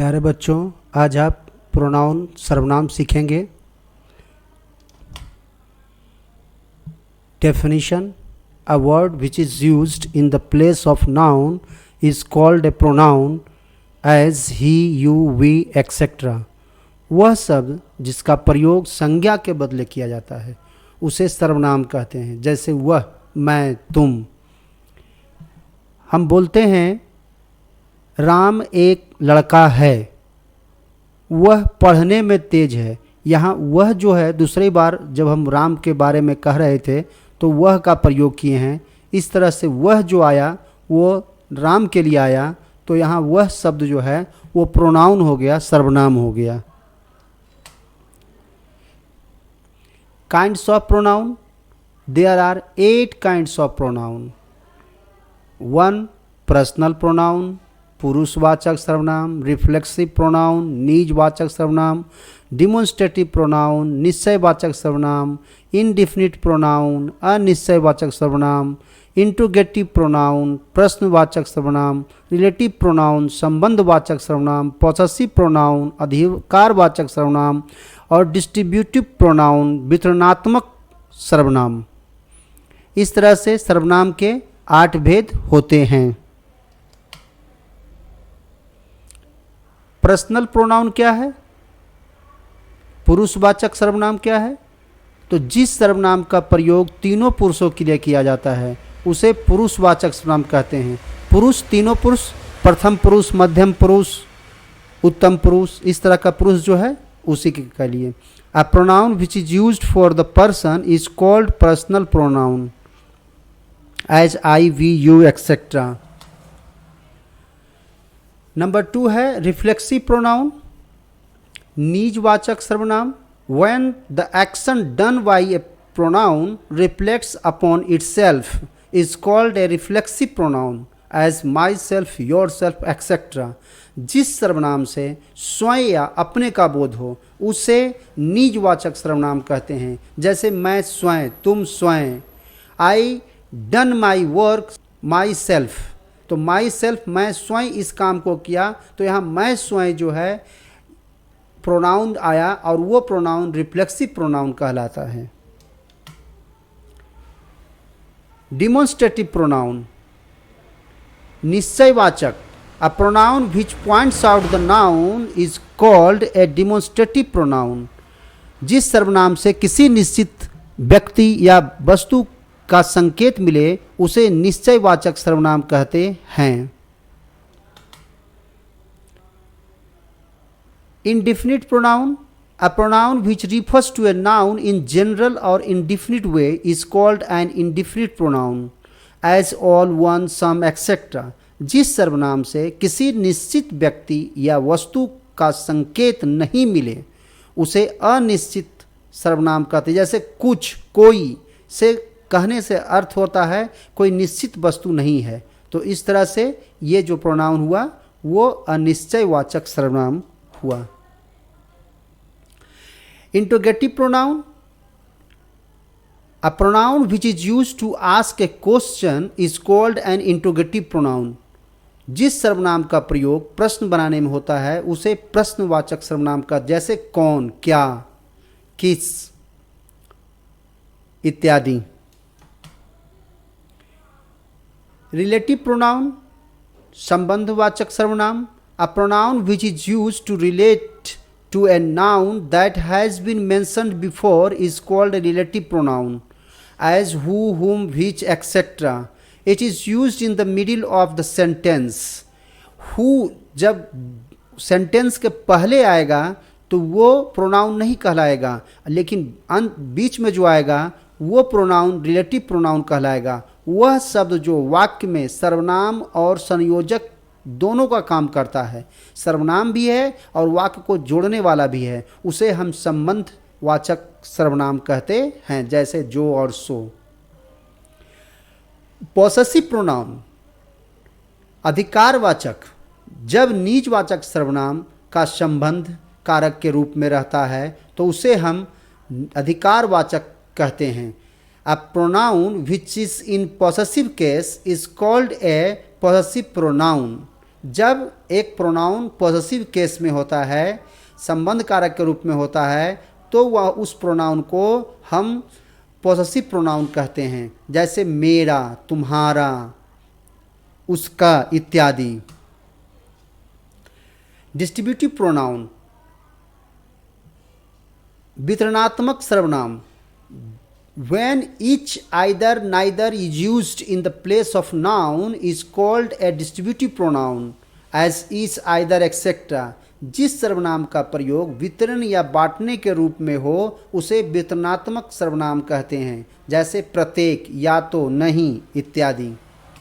प्यारे बच्चों, आज आप प्रोनाउन सर्वनाम सीखेंगे। Definition: a word which is used in the place of noun is called a pronoun as he, you, we etcetera. वह शब्द जिसका प्रयोग संज्ञा के बदले किया जाता है उसे सर्वनाम कहते हैं। जैसे वह, मैं, तुम। हम बोलते हैं राम एक लड़का है, वह पढ़ने में तेज है। यहाँ वह जो है, दूसरी बार जब हम राम के बारे में कह रहे थे तो वह का प्रयोग किए हैं। इस तरह से वह जो आया वो राम के लिए आया, तो यहाँ वह शब्द जो है वो प्रोनाउन हो गया, सर्वनाम हो गया। Kinds of pronoun: there are 8 kinds of pronoun. 1. Personal pronoun, पुरुषवाचक सर्वनाम। रिफ्लेक्सिव प्रोनाउन, निजवाचक सर्वनाम। डिमोन्स्ट्रेटिव प्रोनाउन, निश्चयवाचक सर्वनाम। इनडिफिनिट प्रोनाउन, अनिश्चयवाचक सर्वनाम। इंट्रोगेटिव प्रोनाउन, प्रश्नवाचक सर्वनाम। रिलेटिव प्रोनाउन, संबंधवाचक सर्वनाम। पॉसेसिव प्रोनाउन, अधिकारवाचक सर्वनाम। और डिस्ट्रीब्यूटिव प्रोनाउन, वितरणात्मक सर्वनाम। इस तरह से सर्वनाम के 8 भेद होते हैं। पर्सनल प्रोनाउन क्या है? पुरुषवाचक सर्वनाम क्या है? तो जिस सर्वनाम का प्रयोग तीनों पुरुषों के लिए किया जाता है उसे पुरुषवाचक सर्वनाम कहते हैं। पुरुष, तीनों पुरुष, प्रथम पुरुष, मध्यम पुरुष, उत्तम पुरुष, इस तरह का पुरुष जो है उसी के लिए। A pronoun which is used for the person is called personal pronoun as I, we, you etcetera. Number 2 है रिफ्लेक्सिव प्रोनाउन, निजवाचक सर्वनाम। When the action done by a pronoun reflects upon itself is called a reflexive pronoun as myself, yourself etcetera. जिस सर्वनाम से स्वयं या अपने का बोध हो उसे निजवाचक सर्वनाम कहते हैं। जैसे मैं स्वयं, तुम स्वयं। I done my work my self, तो माई सेल्फ, मैं स्वयं इस काम को किया, तो यहाँ मैं स्वयं जो है प्रोनाउन आया और वो प्रोनाउन रिफ्लेक्सिव प्रोनाउन कहलाता है। डिमोन्स्ट्रेटिव प्रोनाउन, निश्चयवाचक। A pronoun which points out the noun is called a demonstrative pronoun. जिस सर्वनाम से किसी निश्चित व्यक्ति या वस्तु का संकेत मिले उसे निश्चयवाचक सर्वनाम कहते हैं। Indefinite pronoun: a pronoun which refers to a noun in general और indefinite way is called an indefinite pronoun as all, one, some etcetera. जिस सर्वनाम से किसी निश्चित व्यक्ति या वस्तु का संकेत नहीं मिले उसे अनिश्चित सर्वनाम कहते हैं। जैसे कुछ, कोई से कहने से अर्थ होता है कोई निश्चित वस्तु नहीं है, तो इस तरह से ये जो प्रोनाउन हुआ वो अनिश्चयवाचक सर्वनाम हुआ। Interrogative pronoun: a pronoun which is used to ask a question is called an interrogative pronoun. जिस सर्वनाम का प्रयोग प्रश्न बनाने में होता है उसे प्रश्नवाचक सर्वनाम का, जैसे कौन, क्या, किस इत्यादि। रिलेटिव प्रोनाउन, संबंधवाचक सर्वनाम। A pronoun which is used to relate to a noun that has been mentioned before is called a relative pronoun as who, whom, which etcetera. It is used in the middle of the sentence. Who जब sentence के पहले आएगा तो वो pronoun नहीं कहलाएगा, लेकिन बीच में जो आएगा वो प्रोनाउन रिलेटिव प्रोनाउन कहलाएगा। वह शब्द जो वाक्य में सर्वनाम और संयोजक दोनों का काम करता है, सर्वनाम भी है और वाक्य को जोड़ने वाला भी है, उसे हम संबंधवाचक सर्वनाम कहते हैं, जैसे जो और सो। Possessive pronoun, अधिकारवाचक। जब निजवाचक सर्वनाम का संबंध कारक के रूप में रहता है तो उसे हम अधिकारवाचक कहते हैं। A pronoun which is in possessive case is called a possessive pronoun. जब एक प्रोनाउन पॉसेसिव केस में होता है, संबंध कारक के रूप में होता है, तो वह उस प्रोनाउन को हम पॉसेसिव प्रोनाउन कहते हैं, जैसे मेरा, तुम्हारा, उसका इत्यादि। डिस्ट्रीब्यूटिव प्रोनाउन, वितरणात्मक सर्वनाम, when each either neither is used in the place of noun is called a distributive pronoun as is either etc। जिस सर्वनाम का प्रयोग वितरण या बांटने के रूप में हो उसे वितरणात्मक सर्वनाम कहते हैं, जैसे प्रत्येक, या तो, नहीं इत्यादि।